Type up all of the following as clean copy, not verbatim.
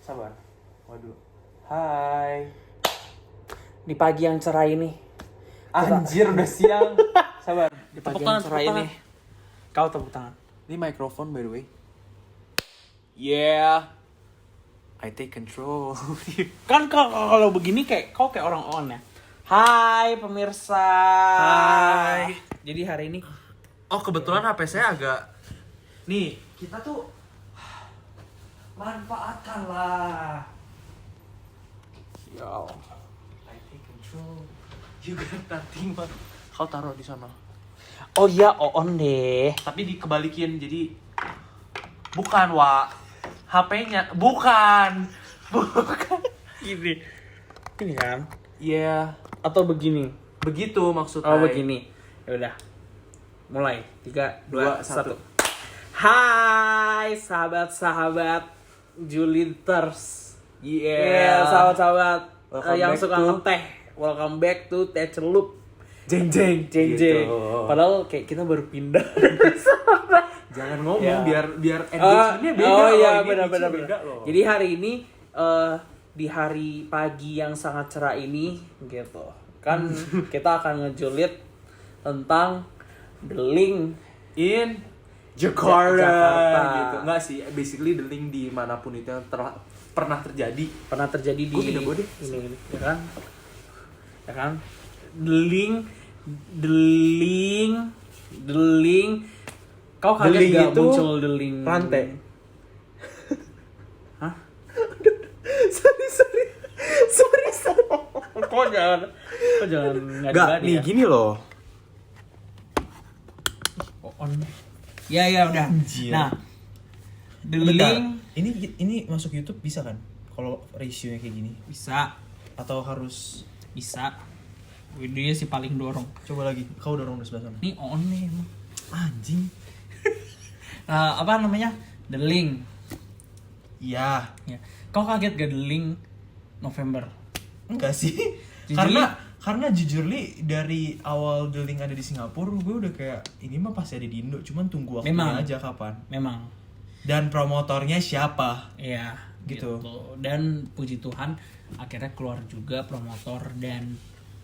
Sabar. Waduh. Hai. Di pagi yang cerah ini. Anjir udah siang. Sabar. Di pagi yang cerah ini. Kau tepuk tangan. Ini mikrofon by the way. Yeah. I take control. Kan kalau begini kau kayak orang on ya. Hai pemirsa. Hai. Jadi hari ini Oh kebetulan HP saya agak. Nih kita tuh manfaatkanlah. ya I take control. You got nothing man. Kau taruh di sana. oh iya on deh. Tapi dikebalikin jadi bukan Wak. HP-nya bukan. Ini kan. Iya. Atau begini. Begitu maksudnya. Oh begini. Ya udah. Mulai. 3, 2, 1. Hai sahabat-sahabat Juliters. Yeah. Sahabat-sahabat Welcome yang back suka to- ngeteh. Welcome back to Teh Celup. Jeng jeng JJ. gitu. Padahal kayak kita baru pindah. Jangan ngomong Ya. biar engagementnya beda oh loh. iya Ini benar beda benar. loh. Jadi hari ini di hari pagi yang sangat cerah ini gitu. Kan kita akan ngejulit tentang The Link in Jakarta. gitu. Enggak sih, basically the link di manapun itu yang pernah terjadi. pernah terjadi di Gua pindah gua deh. ini ya kan? Ya kan? The Link kau The kaget Link gak itu muncul The Link rantai. Hah? sorry. Kok jangan Enggak, ngadi-ngadi nih ya? gini loh. On. Ya udah. Anjir. Nah, The Bentar, Link ini masuk YouTube bisa kan? Kalau rasionya kayak gini bisa atau harus videonya sih paling dorong. coba lagi? Kau dorong di sebelah sana. Ini on nih emang. Anjing. Apa namanya? The Link. Iya. Ya. Kau kaget gak The Link November? Enggak sih. Jujur karena jujur li dari awal The Link ada di Singapura, gue udah kayak ini mah pasti ada di Indo, cuman tunggu waktunya Memang. aja kapan. Memang. Dan promotornya siapa? Iya, Gitu. Dan puji Tuhan akhirnya keluar juga promotor dan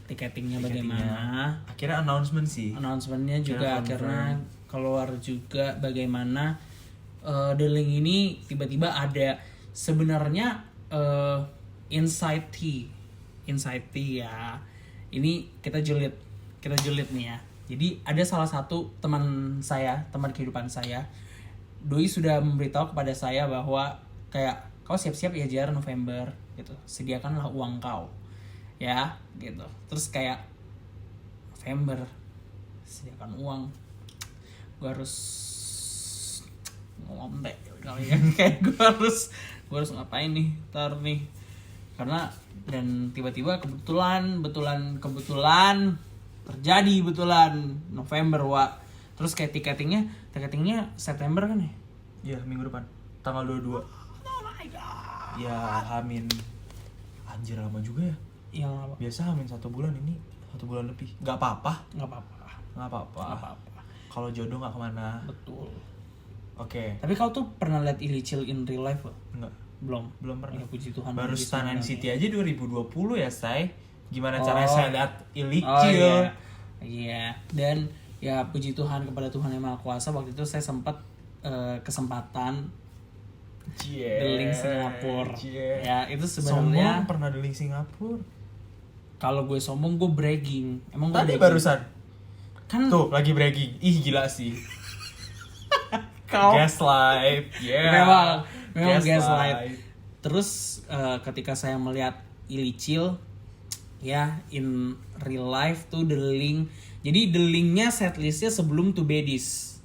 tiketingnya bagaimana. Akhirnya announcement sih. Announcementnya juga Akhirnya akhirnya keluar juga bagaimana The Link ini tiba-tiba ada sebenarnya Inside Tea ya. Ini kita julid nih ya. Jadi ada salah satu teman kehidupan saya, Doi sudah memberitahu kepada saya bahwa kayak kau siap-siap ya Jar November gitu. Sediakanlah uang kau. Ya, gitu. Terus kayak November sediakan uang. Gue harus ngomong deh kali ya. Kayak gue harus ngapain nih ntar nih. Karena dan tiba-tiba kebetulan terjadi November terus kayak tiketingnya September kan ya? Iya, minggu depan. Tanggal 22. Oh my god. Ya, Hamin. Anjir lama juga ya. Iya apa? Biasa Hamin 1 bulan, ini 1 bulan lebih. Gak apa-apa. Nggak apa-apa. Nggak apa-apa. Kalau jodoh nggak kemana. Betul. Oke. Tapi kau tuh pernah lihat Illicil in real life loh? Enggak. Belum Pernah. Ya, puji Tuhan. Baru puji Stan Tuhan. City aja 2020 ya, Say. Gimana Oh. caranya saya lihat Illicil? Oh iya. Dan ya puji Tuhan kepada Tuhan yang Maha Kuasa, waktu itu saya sempat kesempatan The Link Singapura. Ya, itu sebenarnya Sombong pernah The Link Singapura. kalau gue sombong gue bragging. Emang gue Tadi bragging? barusan. Kan Tuh, lagi bragging. Ih, gila sih. kau Gaslight. Yeah. memang gaslight. Terus ketika saya melihat Illicil ya in real life tuh The Link. Jadi The Link-nya setlistnya sebelum To Bedis.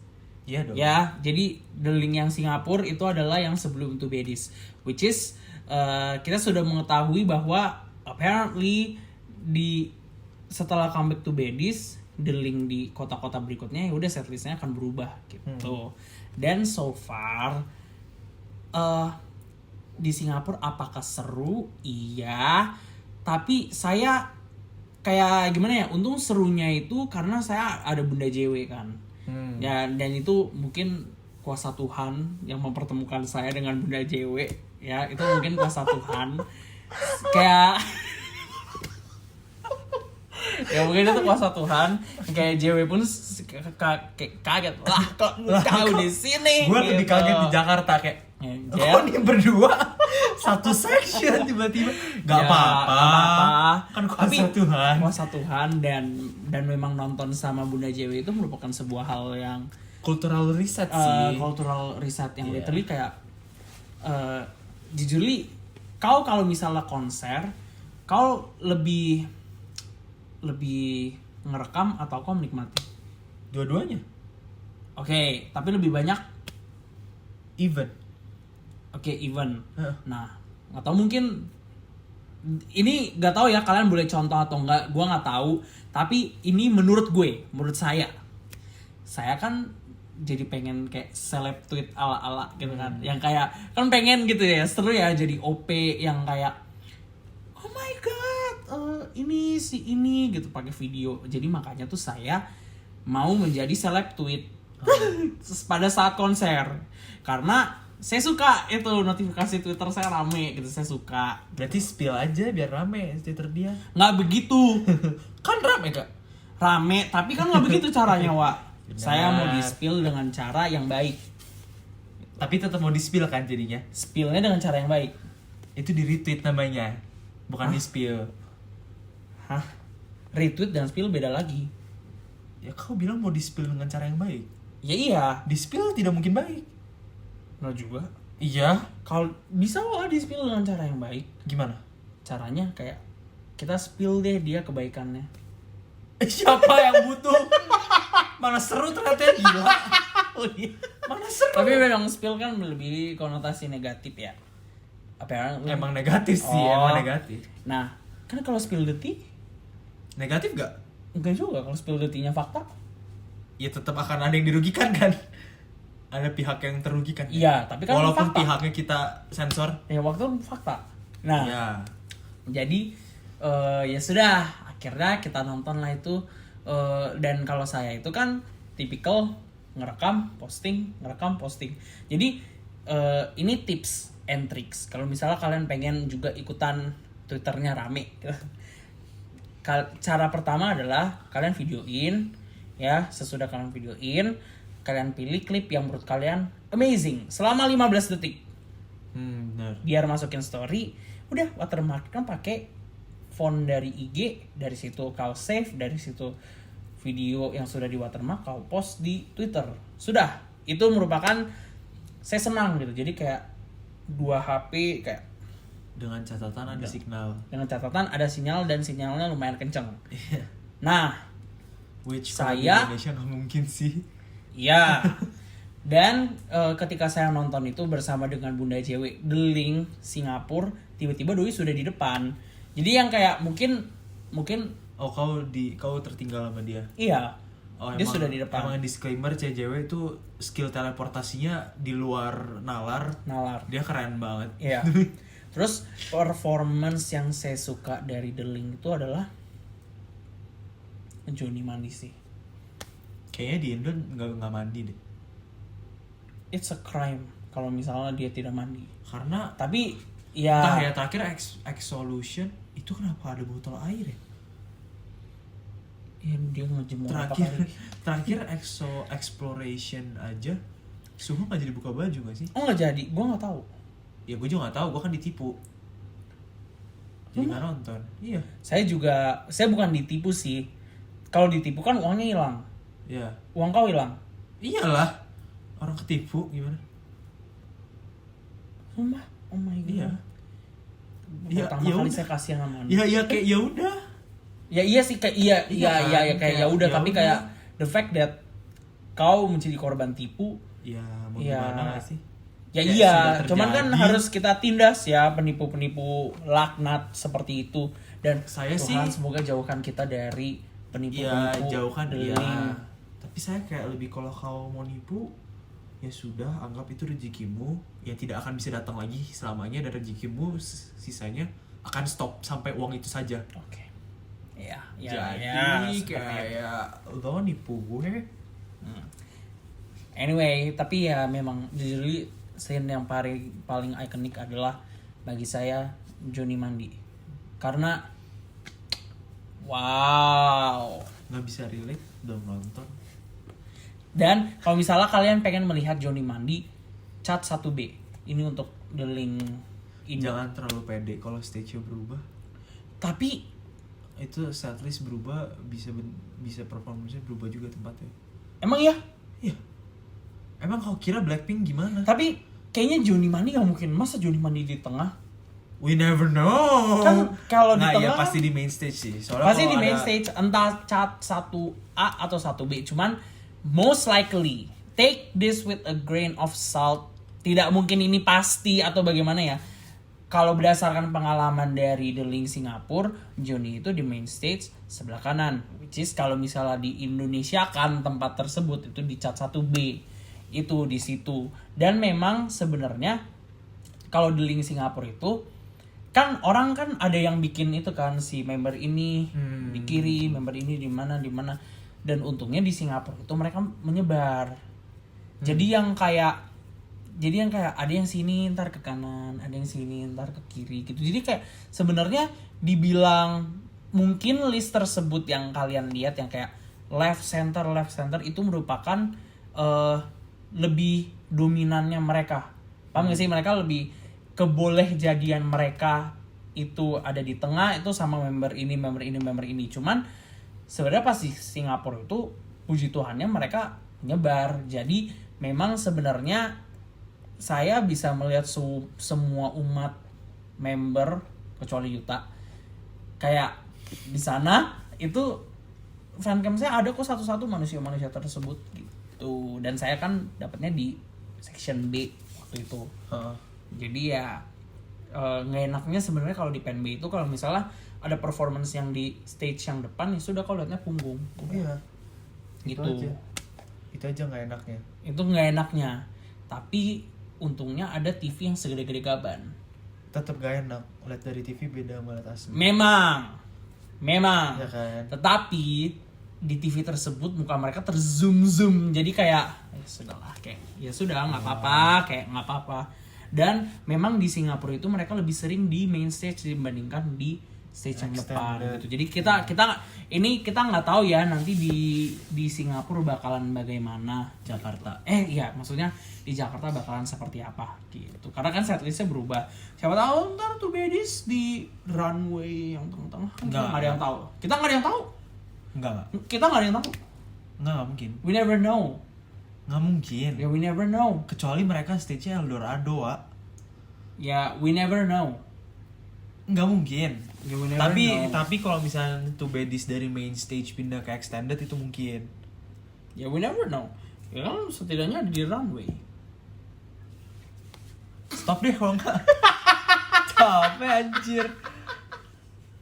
Iya dong. Ya, jadi The Link yang Singapura itu adalah yang sebelum To Bedis, which is kita sudah mengetahui bahwa apparently setelah comeback To Bedis, The Link di kota-kota berikutnya ya udah setlistnya akan berubah gitu. Dan so far di Singapura apakah seru? Iya, tapi saya kayak gimana ya? Untung serunya itu karena saya ada Bunda JW kan. Ya, dan itu mungkin kuasa Tuhan yang mempertemukan saya dengan Bunda JW, ya itu mungkin kuasa Tuhan. Kayak ya mungkin itu kuasa Tuhan. Kayak JW pun kaget lah kok kau di sini. Gue lebih gitu. kaget di Jakarta kayak Jen. kok nih berdua satu section tiba-tiba nggak Ya, apa-apa kan kuasa Tapi Tuhan. kuasa Tuhan dan memang nonton sama Bunda JW itu merupakan sebuah hal yang Cultural reset sih. cultural reset yang Iya. literally kayak jujur li, kau kalau misalnya konser kau lebih ngerekam atau kau menikmati? Dua-duanya Oke, tapi lebih banyak even. event. Heeh. Nah, atau mungkin ini nggak tahu ya, kalian boleh contoh atau enggak, gue nggak tahu. Tapi ini menurut saya kan jadi pengen kayak seleb tweet ala-ala gitu kan, yang kayak kan pengen gitu ya, seru ya jadi OP yang kayak oh my god, ini si ini gitu pakai video. Jadi makanya tuh saya mau menjadi seleb tweet pada saat konser karena saya suka itu notifikasi Twitter saya rame gitu, saya suka. Berarti spill aja biar rame Twitter dia. Nggak begitu Kan rame kak. rame, tapi kan nggak begitu caranya, Wak. Benar. Saya mau di-spill dengan cara yang baik. Tapi tetap mau di spill kan jadinya. Spillnya dengan cara yang baik. Itu di retweet namanya, bukan di spill. Hah? Retweet dan spill beda lagi. Ya kau bilang mau di spill dengan cara yang baik. Ya iya, Di spill tidak mungkin baik. no juga. Iya. Kalau bisa Wak di-spill dengan cara yang baik. Gimana? Caranya kayak kita spill deh dia kebaikannya. Siapa yang butuh? Mana seru ternyata gila. Oh iya. Mana seru? Tapi memang spill kan lebih konotasi negatif ya. Apa ya? Emang negatif sih, Oh. emang negatif. Nah, kan kalau spill detik Negatif gak? enggak juga, kalau spill detiknya fakta. Ya tetap akan ada yang dirugikan kan? Ada pihak yang terugikan. Iya, tapi kan walaupun fakta. pihaknya kita sensor. Ya waktu itu fakta. Nah, Ya. jadi ya sudah, akhirnya kita nonton lah itu. Dan kalau saya itu kan tipikal ngerekam, posting, ngerekam, posting. Jadi ini tips and tricks. Kalau misalnya kalian pengen juga ikutan Twitternya rame, cara pertama adalah kalian videoin, ya. Sesudah kalian videoin, kalian pilih klip yang menurut kalian amazing selama 15 detik. Benar. Biar masukin story, udah watermark kan pakai font dari IG, dari situ kau save, dari situ video yang sudah di watermark kau post di Twitter. Sudah, itu merupakan, saya senang gitu. Jadi kayak 2 HP kayak Dengan catatan ada signal. dengan catatan ada sinyal dan sinyalnya lumayan kenceng. Iya. Nah, Which kalau di Saya- Indonesia nggak mungkin sih. iya. Dan ketika saya nonton itu bersama dengan Bunda JW, The Link Singapura, tiba-tiba Doi sudah di depan. Jadi yang kayak mungkin Oh kau tertinggal sama dia. iya. Oh, Dia sudah di depan. Emang disclaimer CJW itu skill teleportasinya di luar nalar. Nalar. Dia keren banget. Iya. Terus performance yang saya suka dari The Link itu adalah Johnny mandi sih. Kayaknya di Indo nggak mandi deh. It's a crime kalau misalnya dia tidak mandi. Karena Tapi entah ya ya terakhir X-Solution itu kenapa ada botol air ya? ya dia ngejemur apa Terakhir kali. terakhir Exploration aja Suho nggak jadi buka baju nggak sih? Oh nggak jadi, gue nggak tahu. Ya gue juga nggak tahu, gue kan ditipu. Jadi nggak nonton. Iya. Saya bukan ditipu sih. Kalau ditipu kan uangnya hilang. Iya. Uang kau hilang. Iyalah. Orang ketipu gimana? Sumpah, oh my god. Iya. Ya, Pertama ya kali udah. saya kasihan sama Anda. Ya iya kayak ya udah. Ya iya sih kayak iya Iya kan? kayak ya Kayak, udah, ya tapi udah. kayak the fact that kau menjadi korban tipu. Ya mau Ya. gimana nggak sih? Ya Kayak iya, sudah cuman kan terjadi. harus kita tindas ya penipu-penipu laknat seperti itu. Dan Saya Tuhan sih- semoga jauhkan kita dari Ya penipu-penipu. jauhkan The ya. Link. Tapi saya kayak lebih kalau kau mau nipu ya sudah anggap itu rezekimu yang tidak akan bisa datang lagi selamanya, dan rezekimu sisanya akan stop sampai uang itu saja. Oke. Iya, Jadi seperti itu. kayak lo nipu gue. Anyway, tapi ya memang jujur scene yang paling ikonik adalah bagi saya Johnny mandi. Karena wow. Nggak bisa relate, belum nonton. Dan kalau misalnya kalian pengen melihat Johnny mandi, cat 1B. Ini untuk The Link ini. Jangan terlalu pede kalau stage-nya berubah. Tapi Itu setlist berubah, bisa performance-nya berubah juga tempatnya. emang ya? Iya. Emang kau kira Blackpink gimana? Tapi kayaknya Johnny mandi nggak mungkin. Masa Johnny mandi di tengah? We never know. Kan kalau di nah, tengah ya pasti di main stage sih. Soalnya pasti kalau di main ada- stage, entah cat 1A atau 1B. Cuman most likely take this with a grain of salt. Tidak mungkin ini pasti atau bagaimana ya. Kalau berdasarkan pengalaman dari The Link Singapura, Johnny itu di main stage sebelah kanan. Which is kalau misalnya di Indonesia kan tempat tersebut itu di cat 1B. Itu di situ. Dan memang sebenarnya kalau The Link Singapura itu kan orang kan ada yang bikin itu kan, si member ini di kiri, member ini di mana, dan untungnya di Singapura itu mereka menyebar. Jadi yang kayak ada yang sini ntar ke kanan, ada yang sini ntar ke kiri gitu. Jadi kayak sebenarnya dibilang mungkin list tersebut yang kalian lihat yang kayak left center itu merupakan lebih dominannya mereka. Paham gak sih? Mereka lebih keboleh jadian mereka itu ada di tengah itu sama member ini. Cuman sebenarnya pas di Singapura itu puji Tuhannya mereka nyebar. Jadi memang sebenarnya saya bisa melihat semua umat member kecuali Yuta kayak di sana itu fancam saya ada kok satu-satu manusia tersebut gitu. Dan saya kan dapatnya di section B waktu itu. Jadi ya nggak enaknya sebenarnya kalau di pen B itu kalau misalnya ada performance yang di stage yang depan ya sudah kalau lihatnya punggung. Iya. Gitu. Itu aja nggak enaknya. Itu nggak enaknya. Tapi untungnya ada TV yang segede-gede gaban. Tetap gak enak. Lihat dari TV beda sama lihat asli. Memang. Ya kan. Tetapi di TV tersebut muka mereka terzoom. Jadi kayak ya sudahlah kayak ya sudah nggak apa-apa. Dan memang di Singapura itu mereka lebih sering di main stage dibandingkan di stage yang depan gitu. Jadi kita nggak tahu ya nanti di Singapura bakalan bagaimana Jakarta. Maksudnya di Jakarta bakalan seperti apa gitu. Karena kan setlistnya berubah. Siapa tahu ntar tuh Bedis di runway yang tengah-tengah. Nggak ada yang tahu. Kita nggak ada yang tahu. Kita nggak ada yang tahu. Nggak mungkin. We never know. Nggak mungkin. Ya we never know. Kecuali mereka stage-nya Eldorado, Wak. Ya we never know. Nggak mungkin. Ya, we never know. Tapi kalau misalnya tuh Bedis dari main stage pindah ke extended itu mungkin. Ya we never know. Ya kan setidaknya di runway. Stop deh kalau nggak. Capek anjir.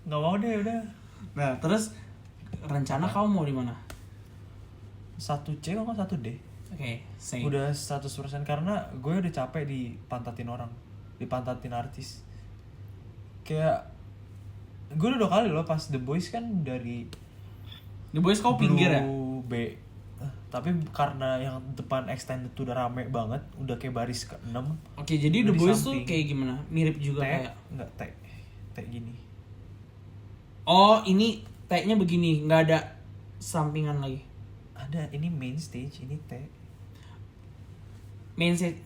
Nggak mau deh udah. Nah, terus rencana kamu mau di mana? 1C kok 1D. Oke, same. Udah 100% karena gue udah capek dipantatin orang, dipantatin artis. Kayak gue udah 2 kali loh pas The Boys kan dari The Boys kau pinggir ya? B. Tapi karena yang depan extended tuh udah rame banget, udah kayak baris ke-6. Oke, jadi The Boys tuh kayak gimana? Mirip juga kayak. Enggak, T gini. Oh, ini T-nya begini, nggak ada sampingan lagi. Ada, ini main stage, ini T. Main stage.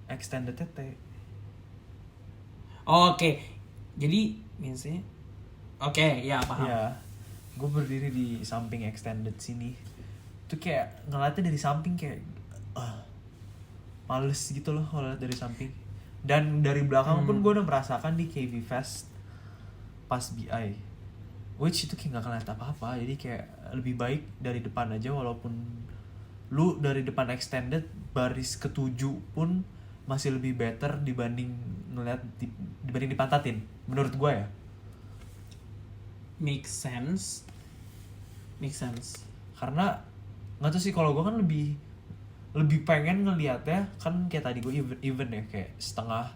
Extended T. Oh, oke. Jadi main stage. Oke, ya paham. Ya, gue berdiri di samping extended sini. Tuh kayak ngeliatnya dari samping kayak males gitu loh kalau lihat dari samping. Dan dari belakang pun gue udah merasakan di KV Fest pas BI, which itu kayak gak ngeliat apa-apa. Jadi kayak lebih baik dari depan aja, walaupun lu dari depan extended baris ke-7 pun masih lebih better dibanding dibanding dipantatin menurut gue ya. Make sense. Karena nggak tahu sih, kalau gue kan lebih pengen ngeliatnya kan kayak tadi gue event ya, kayak setengah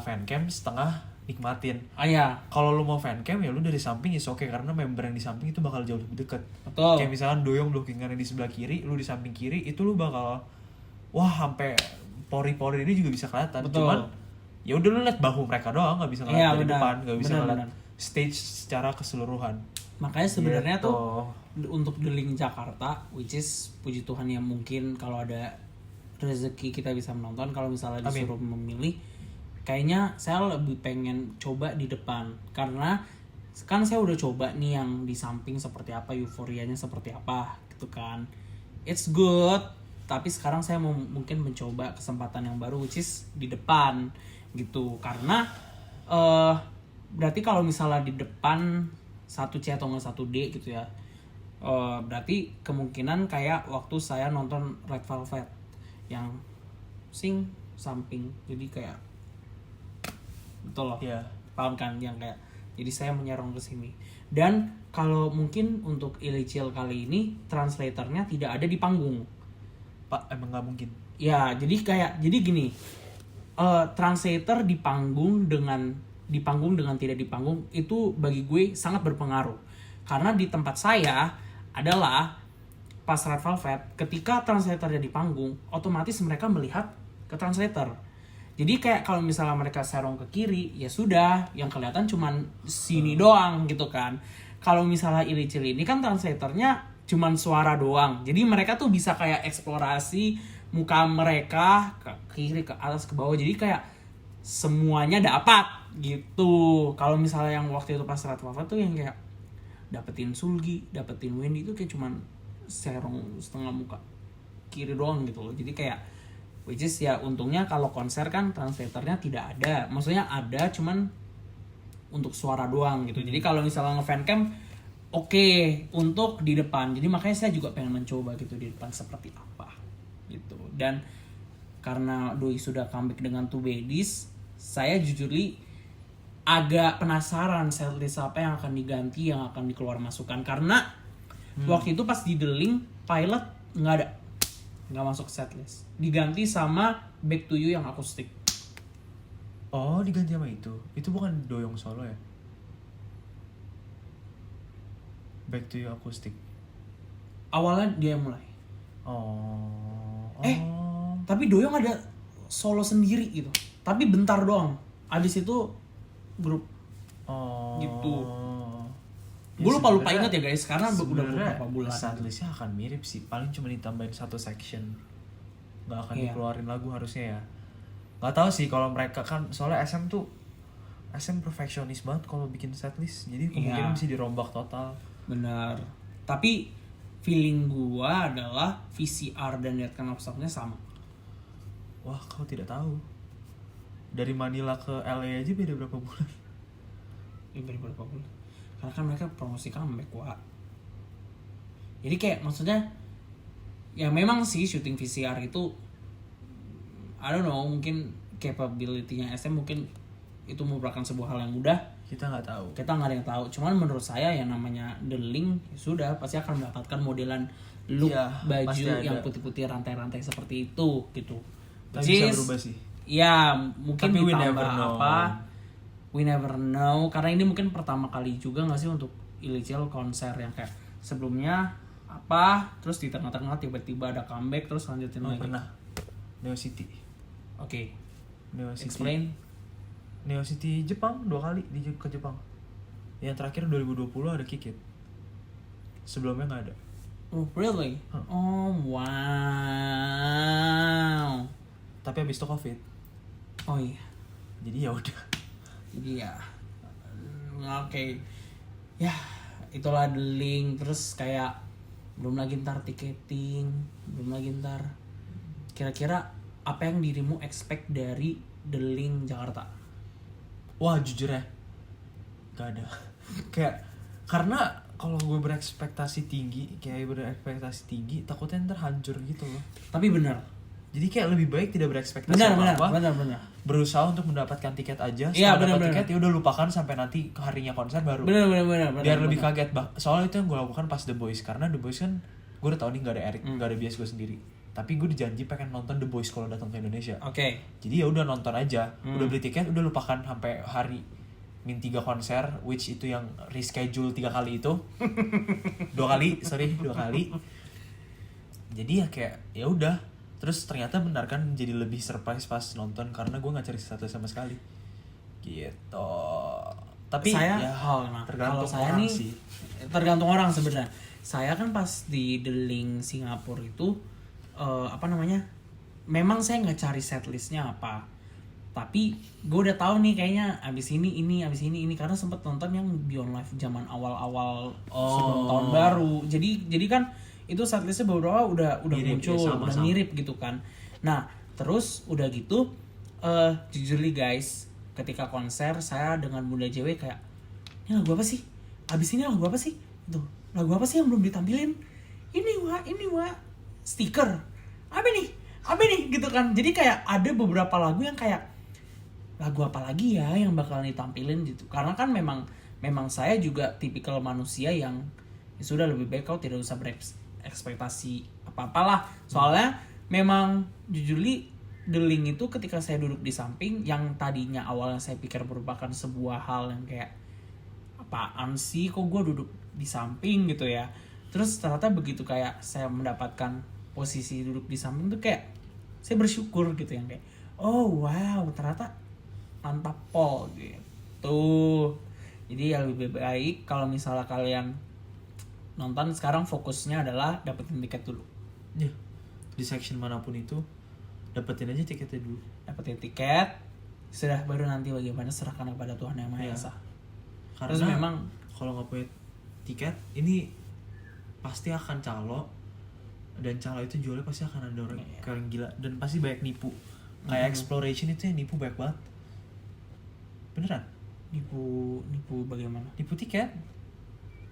fancam, setengah nikmatin. Iya, Kalau lu mau fancam ya lu dari samping is oke, karena member yang di samping itu bakal jauh lebih dekat. betul. Kayak misalkan Doyong blockingan di sebelah kiri, lu di samping kiri, itu lu bakal wah sampai pori-pori ini juga bisa kelihatan. Betul. Cuman ya udah lu lihat bahu mereka doang, nggak bisa ngeliat Iya, dari benar. depan, nggak bisa Benar, ngeliat benar. stage secara keseluruhan. Makanya sebenarnya Gitu. tuh untuk The Link Jakarta, which is puji Tuhan ya, mungkin kalau ada rezeki kita bisa menonton. Kalau misalnya Amin. disuruh memilih, kayaknya saya lebih pengen coba di depan, karena kan saya udah coba nih yang di samping seperti apa, euforianya seperti apa gitu kan. It's good, tapi sekarang saya mau mungkin mencoba kesempatan yang baru, which is di depan gitu. Karena berarti kalau misalnya di depan 1C atau nggak 1D gitu ya, berarti kemungkinan kayak waktu saya nonton Red Velvet yang samping, jadi kayak betul loh, Iya. paham kan, yang kayak jadi saya menyerong ke sini. Dan kalau mungkin untuk Illichil kali ini translatornya tidak ada di panggung Pak, emang nggak mungkin. ya, jadi gini, translator di panggung dengan tidak di panggung itu bagi gue sangat berpengaruh, karena di tempat saya adalah pas Red Velvet, ketika translatornya di panggung otomatis mereka melihat ke translator. Jadi kayak kalau misalnya mereka serong ke kiri, ya sudah, yang kelihatan cuman sini doang gitu kan. Kalau misalnya Illichil ini kan translatornya cuman suara doang. Jadi mereka tuh bisa kayak eksplorasi muka mereka ke kiri, ke atas, ke bawah. Jadi kayak semuanya dapat gitu. Kalau misalnya yang waktu itu pas Red Velvet tuh yang kayak dapetin Sulgi, dapetin Wendy itu kayak cuman serong setengah muka kiri doang gitu loh. Jadi kayak which is ya untungnya kalau konser kan translatornya tidak ada. Maksudnya ada cuman untuk suara doang gitu. Jadi kalau misalnya nge-fancam oke untuk di depan. Jadi makanya saya juga pengen mencoba gitu di depan seperti apa gitu. Dan karena Doi sudah comeback dengan Two Baddies, saya jujur agak penasaran setlist apa yang akan diganti, yang akan dikeluar masukan. Karena waktu itu pas di The Link pilot nggak ada, nggak masuk setlist, diganti sama Back to You yang akustik. Oh, diganti sama itu bukan Doyong solo ya? Back to You akustik. Awalnya dia yang mulai, tapi Doyong ada solo sendiri gitu, tapi bentar doang. Abis itu grup gitu. Ya, Gue lupa sebenarnya- ingat ya guys, karena udah sebenarnya beberapa bulan. setlistnya akan mirip sih, paling cuma ditambahin satu section, nggak akan Iya. dikeluarin lagu harusnya ya. Nggak tahu sih kalau mereka kan, soalnya SM perfeksionis banget kalau bikin setlist, jadi kemungkinan Iya. bisa dirombak total. Benar. Tapi feeling gua adalah VCR dan That Kind of Stuff-nya sama. Wah, kau tidak tahu, dari Manila ke LA aja beda berapa bulan. Ini berapa bulan? Karena kan mereka promosi comeback, Wak. Jadi kayak maksudnya ya memang sih syuting VCR itu I don't know, mungkin capability-nya SM mungkin itu merupakan sebuah hal yang mudah. Kita nggak tahu. Kita nggak ada yang tahu. Cuman menurut saya yang namanya The Link sudah pasti akan mendapatkan modelan look Iya, pasti baju ada. yang putih-putih rantai-rantai seperti itu gitu. Tapi Which bisa is- berubah sih. Ya mungkin Tapi we ditambah never know. apa, we never know, karena ini mungkin pertama kali juga nggak sih untuk Illichil konser yang kayak sebelumnya apa, terus di tengah-tengah tiba-tiba ada comeback terus lanjutin Oh, lagi. pernah. Neo City. Oke, Neo City. explain. Neo City Jepang 2 kali ke Jepang. Yang terakhir 2020 ada Kikit. Sebelumnya nggak ada. Oh really? Huh. Oh wow. Tapi habis itu COVID. Oh iya. Jadi ya udah. Jadi ya oke. Ya itulah The Link. Terus kayak belum lagi ntar tiketing, belum lagi ntar kira-kira apa yang dirimu expect dari The Link Jakarta? Wah, jujur ya, gak ada. Kayak karena kalau gue berekspektasi tinggi, takutnya ntar hancur gitu loh. Tapi benar, Jadi kayak lebih baik tidak berekspektasi benar. apa-apa. Berusaha untuk mendapatkan tiket aja. Iya, Setelah dapat benar. tiket ya udah lupakan sampai nanti harinya konser baru. Benar. Biar lebih kaget soalnya itu yang gue lakukan pas The Boys, karena The Boys kan gue udah tau nih nggak ada Eric, nggak ada bias gue sendiri, tapi gue dijanji pengen nonton The Boys kalau datang ke Indonesia. Oke. Jadi ya udah nonton aja, udah beli tiket, udah lupakan sampai hari min 3 konser, which itu yang reschedule 3 kali itu. 2 kali. Jadi ya kayak ya udah. Terus ternyata benar kan jadi lebih surprise pas nonton karena gue nggak cari status sama sekali. Gitu. Tapi saya, ya kalau tergantung saya orang nih, sih. tergantung orang sebenarnya. Saya kan pas di The Link Singapura itu memang saya nggak cari setlistnya apa, tapi gue udah tahu nih kayaknya abis ini karena sempet nonton yang Beyond Live zaman awal sebelum tahun baru. Jadi kan itu setlistnya beberapa udah Mirip, muncul, ya, sama-sama. udah mirip gitu kan. Nah terus udah gitu, jujur nih guys, ketika konser saya dengan Bunda JW kayak, ini lagu apa sih? Abis ini lagu apa sih? Itu lagu apa sih yang belum ditampilin? Ini wah stiker. Apa nih gitu kan. Jadi kayak ada beberapa lagu yang kayak, lagu apa lagi ya yang bakalan ditampilin gitu. Karena kan memang saya juga tipikal manusia yang ya sudah lebih baik kau tidak usah berekspektasi apa-apalah. Soalnya memang jujur li The Link itu ketika saya duduk di samping, yang tadinya awalnya saya pikir merupakan sebuah hal yang kayak apaan sih kok gue duduk di samping gitu ya. Terus ternyata begitu kayak saya mendapatkan posisi duduk di samping tuh kayak saya bersyukur gitu, yang kayak oh wow ternyata mantap pol gitu. Jadi ya lebih baik kalau misalnya kalian nonton sekarang fokusnya adalah dapetin tiket dulu. Ya, di section manapun itu dapetin aja tiketnya dulu. Dapetin tiket, sudah baru nanti bagaimana serahkan kepada Tuhan Yang Maha Ya. Esa. Karena Terus memang kalau nggak punya tiket ini pasti akan calo, dan calo itu jualnya pasti akan ada orang yang gila dan pasti banyak nipu. Kayak Exploration itu yang nipu banyak banget. Beneran? nipu bagaimana? Nipu tiket.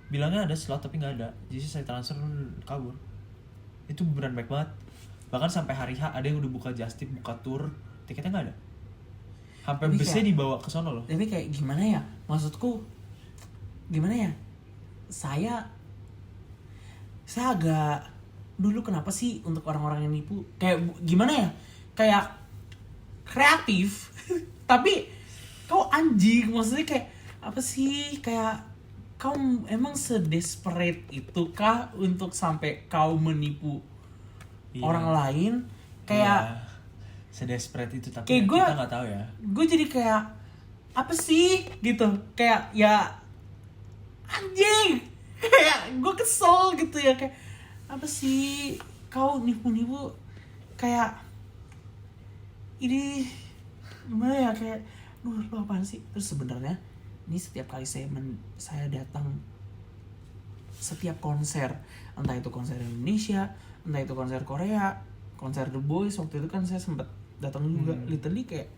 Bilangnya ada slot tapi nggak ada. Jadi saya transfer kabur. Itu beneran baik banget. Bahkan sampai hari H ada yang udah buka just tip, buka tour, tiketnya nggak ada. Sampai Tapi busnya kayak- dibawa ke sono loh. Tapi kayak gimana ya? Maksudku gimana ya? Saya agak dulu kenapa sih untuk orang-orang yang nipu? Kayak gimana ya? Kayak kreatif tapi kau anjing, maksudnya kayak apa sih, kayak kau emang sedesperate itukah untuk sampai kau menipu Iya. orang lain? Kayak Iya. Sedesperate itu tapi kayak ya gua- kita nggak tahu ya. gue jadi kayak apa sih gitu, kayak ya anjing kayak gue kesel gitu ya, kayak apa sih kau nipu kayak ini gimana ya, kayak lu apaan sih. Terus sebenarnya ini setiap kali saya datang setiap konser, entah itu konser Indonesia, entah itu konser Korea, konser The Boys, waktu itu kan saya sempat datang juga. Literally kayak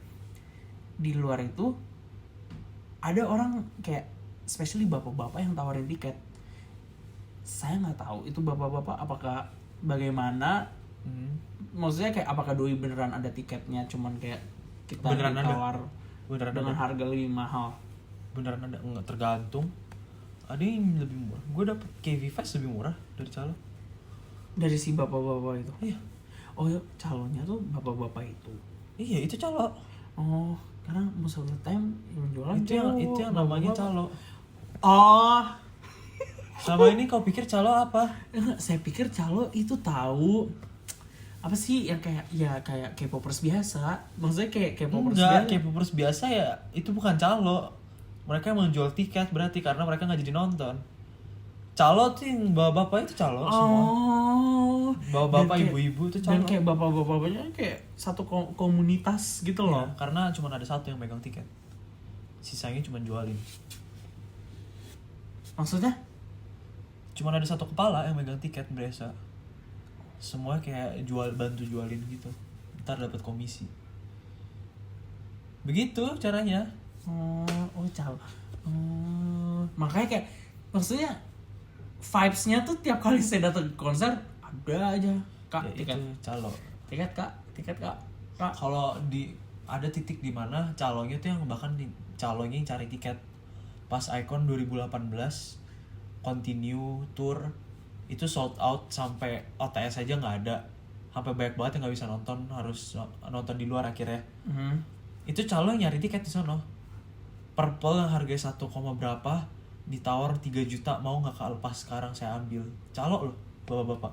di luar itu ada orang kayak especially bapak-bapak yang tawarin tiket. Saya nggak tahu itu bapak-bapak apakah bagaimana, maksudnya kayak apakah doi beneran ada tiketnya, cuman kayak kita Beneran ada. ditawar Beneran dengan ada. harga lebih mahal. Beneran ada, nggak tergantung. Ada yang lebih murah. Gue dapet KV Fest lebih murah dari calo. Dari si bapak-bapak itu. Iya. Oh ya, calonnya tuh bapak-bapak itu. Iya itu calo. Oh, karena most of the time yang jualan Itu yang namanya bapak-bapak. calo. Oh, Selama ini kau pikir calo apa? enggak, saya pikir calo itu tahu apa sih yang kayak ya kayak K-popers biasa. Maksudnya kayak K-popers Enggak, biasa. K-popers biasa ya itu bukan calo. Mereka emang jual tiket berarti karena mereka nggak jadi nonton. Calo tuh yang bapak-bapak itu calo semua. Oh, Bapak-bapak, dan kayak- ibu-ibu itu dan calo. kayak bapak-bapaknya kayak satu komunitas gitu loh. Iya, karena cuma ada satu yang megang tiket. Sisanya cuma jualin. Maksudnya? Cuma ada satu kepala yang megang tiket berasa. Semua kayak bantu jualin gitu. Ntar dapat komisi. Begitu caranya. Oh calo. Makanya kayak maksudnya vibes-nya tuh tiap kali saya datang ke konser ada aja kak Ya, tiket. itu calo. Tiket kak. Kalau ada titik di mana calonnya tuh yang bahkan calonnya yang cari tiket pas Icon 2018 continue tour itu sold out sampai OTS aja nggak ada, sampai banyak banget yang nggak bisa nonton, harus nonton di luar akhirnya. Mhm. Itu calo yang nyari tiket di sono. Purple yang harganya 1, berapa ditawar 3 juta, mau nggak Kak lepas sekarang saya ambil. Calo loh bapak-bapak.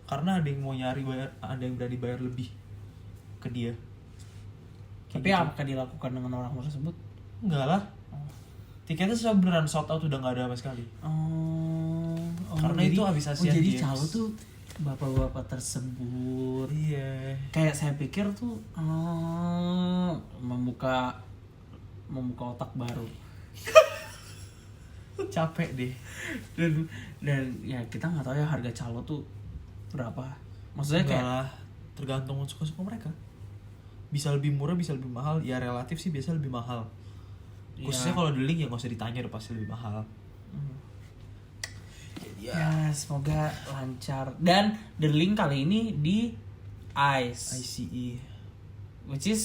Karena ada yang mau nyari bayar, ada yang berani bayar lebih ke dia. Kayak Tapi gitu. apakah dilakukan dengan orang tersebut? Enggak lah. Tiketnya sudah beneran sold out, udah nggak ada sama sekali. Karena itu habis Asian jadi Games. calo tuh bapak-bapak tersebut. Iya. Kayak saya pikir tuh membuka otak baru. Capek deh. Dan ya kita nggak tahu ya harga calo tuh berapa. Maksudnya Enggak kayak lah, tergantung suka-suka mereka. Bisa lebih murah, bisa lebih mahal. Ya relatif sih biasa lebih mahal. Khususnya kalau The Link ya nggak usah ditanya, udah pasti lebih mahal. ya semoga lancar. Dan The Link kali ini di ICE, ICE. which is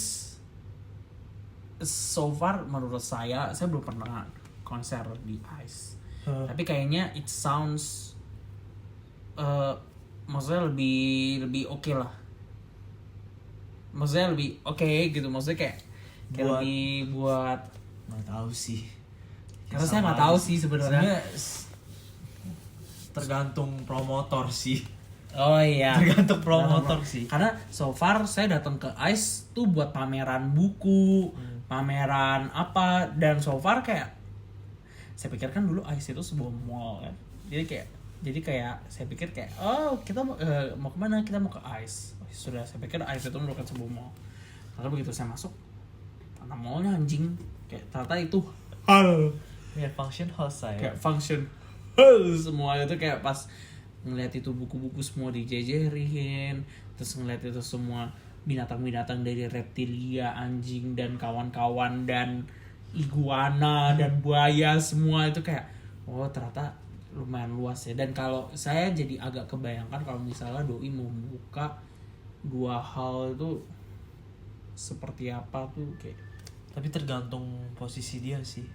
so far menurut saya belum pernah konser di ICE. Tapi kayaknya it sounds maksudnya lebih oke lah. Maksudnya lebih oke gitu. Maksudnya kayak Buat- lebih buat Nggak tahu sih. karena saya nggak tahu sih sebenarnya. Tergantung promotor sih. Oh iya. Tergantung promotor sih. Karena so far saya datang ke ICE tuh buat pameran buku, pameran apa, dan so far kayak saya pikir kan dulu ICE itu sebuah mall kan. Jadi kayak saya pikir kayak kita mau kemana? Kita mau ke ICE. Oh, sudah, saya pikir ICE itu merupakan sebuah mall. Lalu begitu saya masuk, karena mallnya anjing, kayak ternyata itu hal Ya function hall saya. kayak function hall semua itu, kayak pas ngeliat itu buku-buku semua dijejerin, terus ngeliat itu semua binatang-binatang dari reptilia, anjing dan kawan-kawan, dan iguana dan buaya, semua itu kayak ternyata lumayan luas ya. Dan kalau saya jadi agak kebayangkan kalau misalnya doi mau membuka dua hal itu seperti apa tuh, kayak Tapi tergantung posisi dia sih.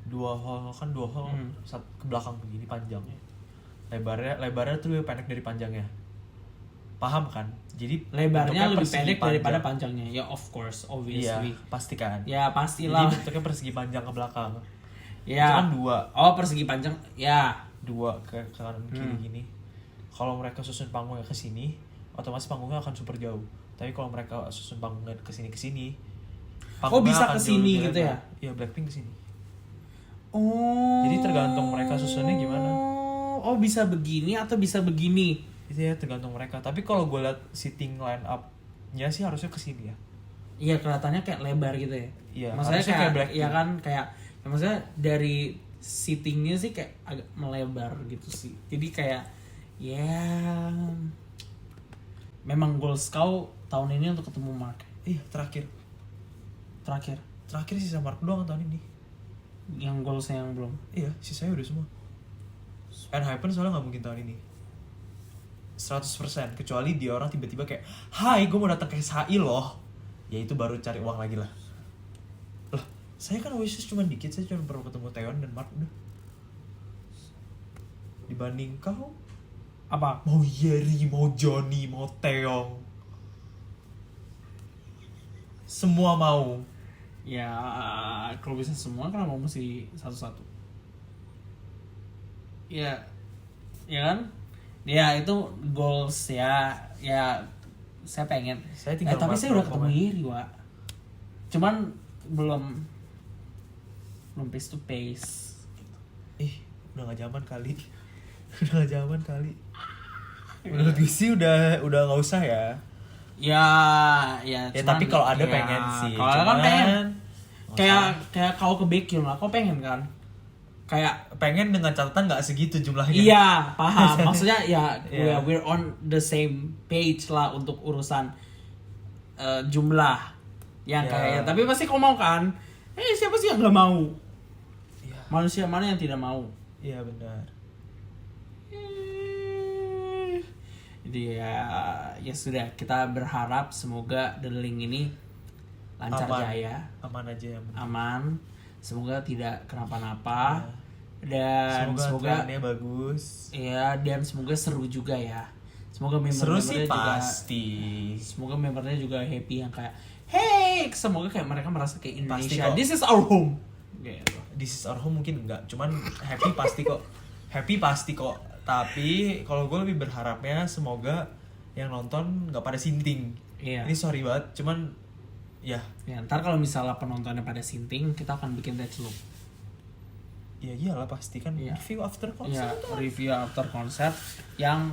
Dua hall ke belakang begini panjangnya. Lebarnya tuh lebih pendek dari panjangnya. Paham kan? Jadi lebarnya bentuknya lebih persegi pendek daripada panjang. panjangnya. Ya of course, Iya, obviously. pasti kan. Ya Jadi pastilah. bentuknya persegi panjang ke belakang. Ya. Itu kan dua. Oh, persegi panjang. Ya. Dua ke kanan kiri gini. Kalau mereka susun panggungnya ke sini, otomatis panggungnya akan super jauh. Tapi kalau mereka susun panggungnya ke sini, bisa akan ke jauh sini lebih gitu lebar. ya? Iya, Blackpink ke sini. Oh. Jadi tergantung mereka susunnya gimana. Oh, bisa begini atau bisa begini. Itu ya tergantung mereka. Tapi kalau gue liat sitting line up-nya sih harusnya ke sini ya. Iya, kelihatannya kayak lebar gitu ya. Iya, Maksudnya harusnya kayak kayak Blackpink. ya kan kayak ya maksudnya dari seatingnya sih kayak agak melebar gitu sih. Jadi kayak ya memang goals kau tahun ini untuk ketemu Mark. Iya, terakhir sisa Mark doang tahun ini. Yang goalsnya yang belum. Iya, sisanya udah semua. Hypen soalnya nggak mungkin tahun ini. 100%, kecuali dia orang tiba-tiba kayak, "Hai, gue mau datang ke SHI loh." Ya itu baru cari uang lagi lah. Lah, saya kan wishes cuma dikit, saya cuma perlu ketemu Taeyeon dan Mark udah. Dibanding kau, Apa? mau Yeri, mau Johnny, mau Taeyong. Semua mau. Ya kalau bisa semua kenapa mesti satu-satu? Ya kan? Ya itu goals ya saya pengen. Saya tinggal tapi Mark saya udah doang, ketemu Pak. Yeri, Wak. Cuman belum face to face. Udah gak zaman kali. Menurut gue sih udah gak usah ya. Ya Tapi kalau ada pengen sih. Kalau ada kan Cuman, pengen. nggak Kayak kau ke Baekhyun lah, kau pengen kan? Kayak pengen dengan catatan nggak segitu jumlahnya. iya, paham. Maksudnya ya Iya. we're on the same page lah untuk urusan jumlah yang Ya. kayak. Tapi pasti kau mau kan? Siapa sih yang nggak mau? Iya. Manusia mana yang tidak mau? Iya benar. Jadi ya sudah, kita berharap semoga The Link ini lancar Aman. jaya, Aman aja yang penting. aman. Semoga tidak kenapa-napa. Dan Semoga semoga trennya bagus. ya, dan semoga seru juga ya. Semoga Seru member-membernya sih juga pasti. semoga membernya juga happy yang kayak hey asik. Semoga kayak mereka merasa kayak Pasti Indonesia. kok. This is our home. Gitu. This is our home mungkin enggak, cuman happy pasti kok. Happy pasti kok. Tapi kalau gue lebih berharapnya semoga yang nonton nggak pada sinting. Iya. Ini sorry banget, cuman ya Ya, ntar kalau misalnya penontonnya pada sinting, kita akan bikin Touch Loop. ya iyalah pasti kan Iya. review after Ya, concert. review after concert yang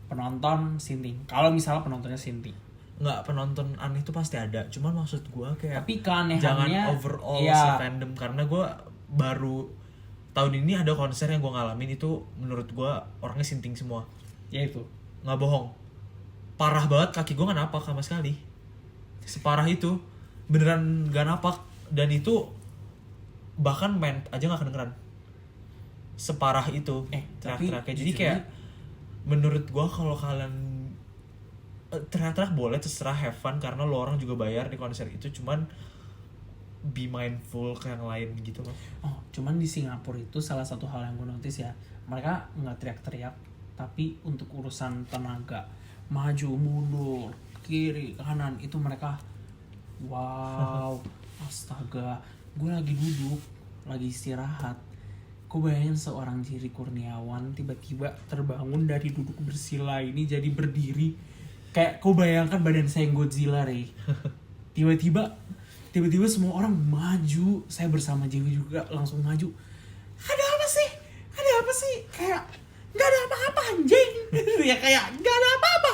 penonton sinting. Kalau misalnya penontonnya sinting. Nggak, penonton aneh itu pasti ada, cuman maksud gue kayak Tapi keanehannya jangan overall ya, fandom, karena gue baru tahun ini ada konser yang gue ngalamin itu menurut gue orangnya sinting semua, ya itu. nggak bohong, parah banget, kaki gue nggak napak sama sekali, separah itu, beneran nggak napak, dan itu bahkan main aja nggak kedengeran, separah itu tapi teriak-teriaknya. Jadi jujur kayak menurut gue kalau kalian teriak-teriak boleh, terserah, have fun, karena lo orang juga bayar di konser itu, cuman be mindful ke yang lain gitu loh. Oh, cuman di Singapura itu salah satu hal yang gue notice ya, mereka nggak teriak-teriak, tapi untuk urusan tenaga, maju mundur, kiri kanan itu mereka, wow, astaga, gue lagi duduk, lagi istirahat, gue bayangin seorang Jiri Kurniawan tiba-tiba terbangun dari duduk bersila ini jadi berdiri, kayak kau bayangkan badan saya yang Godzilla, Rey. Tiba-tiba semua orang maju, saya bersama Dewi juga langsung maju. Ada apa sih? Kayak nggak ada apa-apa anjing. Ya kayak nggak ada apa-apa.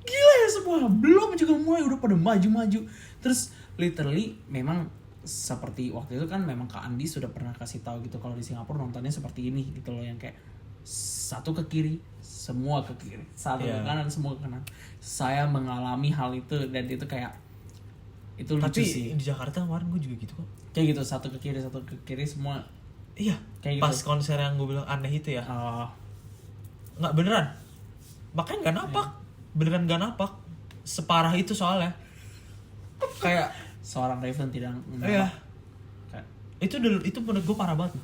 Gila ya semua. Belum juga mulai udah pada maju-maju. Terus literally memang seperti waktu itu kan memang Kak Andi sudah pernah kasih tahu gitu kalau di Singapura nontonnya seperti ini gitu loh, yang kayak satu ke kiri, semua ke kiri, satu ke kanan, semua ke kanan. Saya mengalami hal itu dan itu kayak itu lucu Tapi sih. di Jakarta kemarin gue juga gitu kok. Kayak gitu, satu ke kiri semua. Iya, Kayak pas gitu. konser yang gue bilang aneh itu ya. Oh, Nggak, beneran. Makanya nggak napak. Beneran nggak napak. Separah itu soalnya. Kayak seorang Raven tidak iya. Kayak, Itu menurut gue parah banget.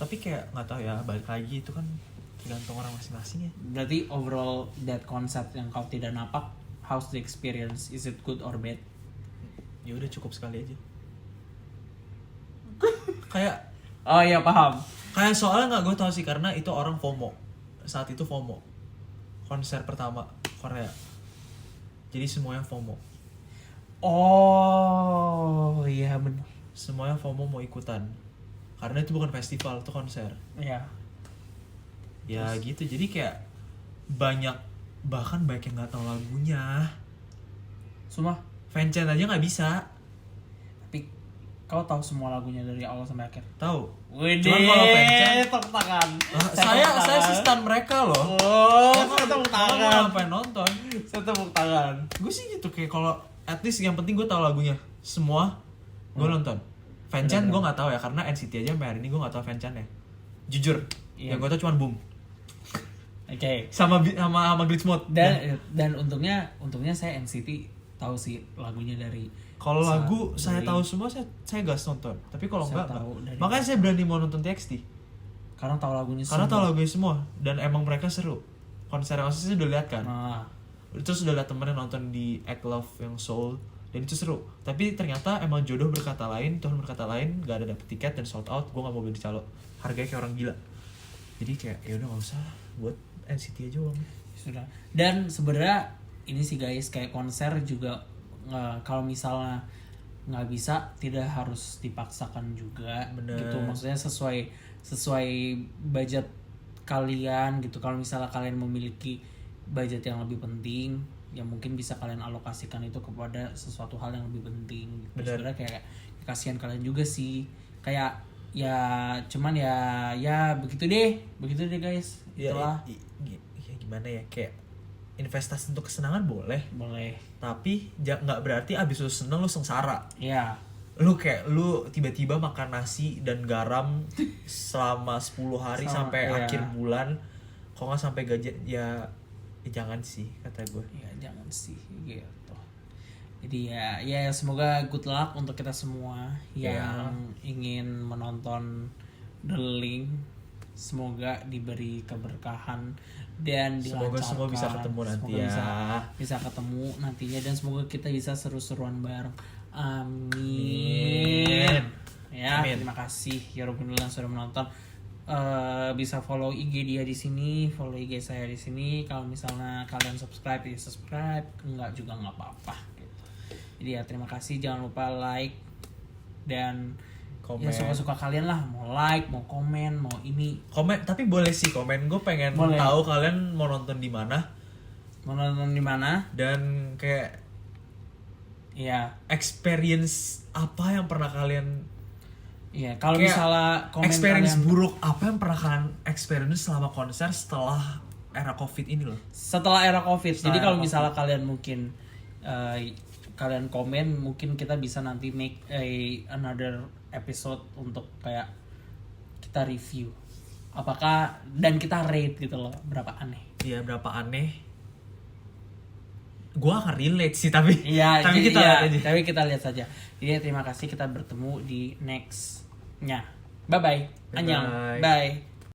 Tapi kayak nggak tahu ya, balik lagi itu kan tergantung orang masing-masing ya. berarti overall that concept yang kau tidak napak, how's the experience? Is it good or bad? Ya udah cukup sekali aja. Kayak Oh iya paham. soalnya nggak gue tau sih, karena itu orang FOMO. Saat itu FOMO. Konser pertama Korea. Jadi semuanya FOMO. Oh iya benar. Semuanya FOMO mau ikutan. Karena itu bukan festival, itu konser. Iya. Ya gitu, jadi kayak bahkan banyak yang nggak tahu lagunya. Semua. Fanchan aja nggak bisa. Tapi kau tahu semua lagunya dari awal sampai akhir. Tahu. Wede, Cuman kalau fanchan, tepuk tangan. saya sih stan mereka loh. Oh, Ya saya kan, tepuk kalau tangan. ngapain nonton? Saya tepuk tangan. Gue sih gitu, kayak kalau at least yang penting gue tahu lagunya semua, gue nonton. Fanchan gue nggak tahu ya, karena NCT aja sampai hari ini gue nggak tahu Fanchan-nya. Jujur, Iya. yang gue tahu cuma Boom Oke. sama Glitch Mode. Dan untungnya saya NCT tahu sih lagunya dari. Kalau lagu Dari- saya tahu semua, saya gas nonton. Tapi kalau Saya enggak, tahu dari- makanya saya berani mau nonton TXT. Karena tahu lagunya Karena semua. tahu lagunya semua dan emang mereka seru. Konser yang saya udah lihat kan. Nah, Terus udah lihat temennya nonton di Act Love yang Seoul dan itu seru. Tapi ternyata emang jodoh berkata lain, Tuhan berkata lain, gak ada dapet tiket dan sold out. Gue gak mau beli di calo. Harganya kayak orang gila. Jadi kayak ya udah nggak usah lah, buat NCT aja uang. sudah. Dan sebenarnya ini sih guys, kayak konser juga kalau misalnya nggak bisa tidak harus dipaksakan juga. Bener. Gitu, maksudnya sesuai budget kalian gitu. Kalau misalnya kalian memiliki budget yang lebih penting, ya mungkin bisa kalian alokasikan itu kepada sesuatu hal yang lebih penting gitu. Bener. Sebenarnya kayak kasihan kalian juga sih, kayak ya cuman ya begitu deh guys. Itulah. Ya gimana ya, kayak investasi untuk kesenangan boleh, Boleh. tapi nggak berarti abis lu seneng lu sengsara. Ya. Lu tiba-tiba makan nasi dan garam selama 10 hari sampai iya. akhir bulan, kok nggak sampai gaji ya jangan sih kata gue. Ya jangan sih gitu. Jadi ya semoga good luck untuk kita semua yang ingin menonton The Link. Semoga diberi keberkahan dan Semoga dilancarkan. semua bisa ketemu nanti Semoga ya. bisa ketemu nantinya, dan semoga kita bisa seru-seruan bareng. Amin. Ya, Amin. terima kasih ya Robin yang sudah menonton. Bisa follow IG dia di sini, follow IG saya di sini. Kalau misalnya kalian subscribe ya subscribe, enggak juga nggak apa-apa gitu. Jadi ya terima kasih, jangan lupa like dan Komen. ya suka-suka kalian lah, mau like, mau komen, mau ini. Komen, tapi boleh sih komen. Gue pengen Boleh. tahu kalian mau nonton di mana Mau nonton di mana? dan kayak Iya. experience apa yang pernah kalian Iya, kalau kayak misalnya komen experience kalian buruk apa yang pernah kalian experience selama konser setelah era Covid ini loh. setelah era Covid. Setelah Jadi era kalau Covid. misalnya kalian mungkin kalian komen, mungkin kita bisa nanti make another episode untuk kayak kita review. Apakah dan kita rate gitu loh, berapa aneh. Iya, berapa aneh. Gua akan relate sih tapi Iya, tapi kita lihat aja. Tapi kita lihat saja. Jadi terima kasih, kita bertemu di next-nya. Bye bye. Annyeong. Bye. Bye.